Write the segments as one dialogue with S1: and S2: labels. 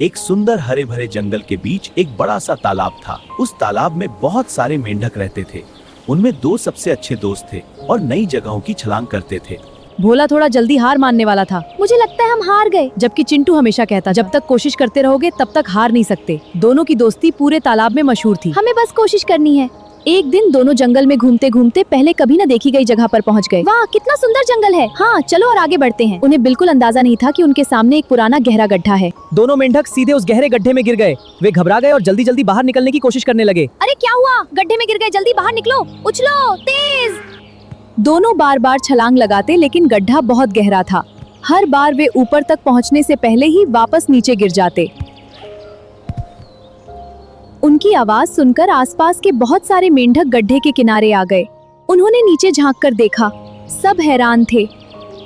S1: एक सुंदर हरे भरे जंगल के बीच एक बड़ा सा तालाब था। उस तालाब में बहुत सारे मेंढक रहते थे। उनमें दो सबसे अच्छे दोस्त थे और नई जगहों की छलांग करते थे।
S2: भोला थोड़ा जल्दी हार मानने वाला था।
S3: मुझे लगता है हम हार गए।
S2: जबकि चिंटू हमेशा कहता, जब तक कोशिश करते रहोगे तब तक हार नहीं सकते। दोनों की दोस्ती पूरे तालाब में मशहूर थी।
S3: हमें बस कोशिश करनी है।
S2: एक दिन दोनों जंगल में घूमते घूमते पहले कभी न देखी गई जगह पर पहुंच गए।
S3: वाह, कितना सुंदर जंगल है।
S2: हाँ, चलो और आगे बढ़ते हैं। उन्हें बिल्कुल अंदाजा नहीं था कि उनके सामने एक पुराना गहरा गड्ढा है।
S4: दोनों मेंढक सीधे उस गहरे गड्ढे में गिर गए। वे घबरा गए और जल्दी जल्दी बाहर निकलने की कोशिश करने लगे।
S3: अरे क्या हुआ? गड्ढे में गिर गए, जल्दी बाहर निकलो, उछलो तेज।
S2: दोनों बार बार छलांग लगाते, लेकिन गड्ढा बहुत गहरा था। हर बार वे ऊपर तक पहुंचने से पहले ही वापस नीचे गिर जाते। उनकी आवाज सुनकर आसपास के बहुत सारे मेंढक गड्ढे के किनारे आ गए। उन्होंने नीचे झांककर देखा। सब हैरान थे।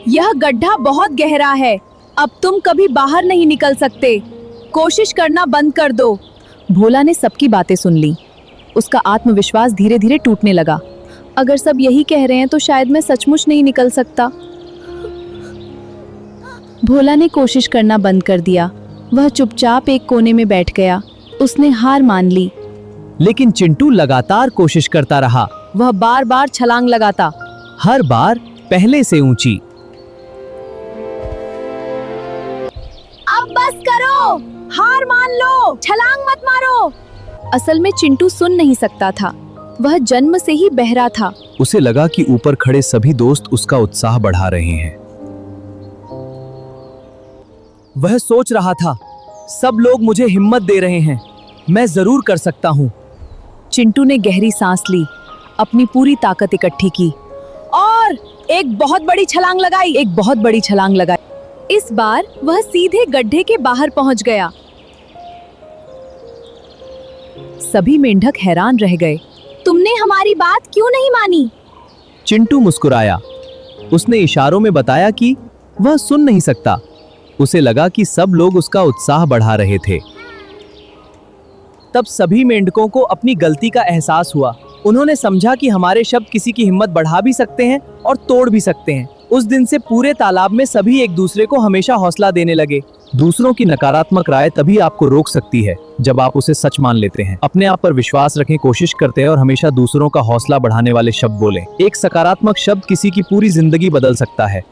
S2: यह गड्ढा बहुत गहरा है, अब तुम कभी बाहर नहीं निकल सकते। कोशिश करना बंद कर दो। भोला ने सबकी बातें सुन ली। उसका आत्मविश्वास धीरे धीरे टूटने लगा। अगर सब यही कह रहे हैं तो शायद मैं सचमुच नहीं निकल सकता। भोला ने कोशिश करना बंद कर दिया। वह चुपचाप एक कोने में बैठ गया। उसने हार मान ली।
S4: लेकिन चिंटू लगातार कोशिश करता रहा।
S2: वह बार बार छलांग लगाता,
S4: हर बार पहले से ऊंची।
S3: अब बस करो, हार मान लो, छलांग मत मारो।
S2: असल में चिंटू सुन नहीं सकता था। वह जन्म से ही बहरा था।
S4: उसे लगा कि ऊपर खड़े सभी दोस्त उसका उत्साह बढ़ा रहे हैं। वह सोच रहा था, सब लोग मुझे हिम्मत दे रहे हैं, मैं जरूर कर सकता हूँ।
S2: चिंटू ने गहरी सांस ली, अपनी पूरी ताकत इकट्ठी की और एक बहुत बड़ी छलांग लगाई। इस बार वह सीधे गड्ढे के बाहर पहुंच गया। सभी मेंढक हैरान रह गए।
S3: तुमने हमारी बात क्यों नहीं मानी?
S4: चिंटू मुस्कुराया। उसने इशारों में बताया कि वह सुन नहीं सकता। उसे लगा कि सब लोग उसका उत्साह बढ़ा रहे थे। तब सभी मेंढकों को अपनी गलती का एहसास हुआ। उन्होंने समझा कि हमारे शब्द किसी की हिम्मत बढ़ा भी सकते हैं और तोड़ भी सकते हैं। उस दिन से पूरे तालाब में सभी एक दूसरे को हमेशा हौसला देने लगे। दूसरों की नकारात्मक राय तभी आपको रोक सकती है जब आप उसे सच मान लेते हैं। अपने आप पर विश्वास रखें, कोशिश करते हैं और हमेशा दूसरों का हौसला बढ़ाने वाले शब्द बोलें। एक सकारात्मक शब्द किसी की पूरी जिंदगी बदल सकता है।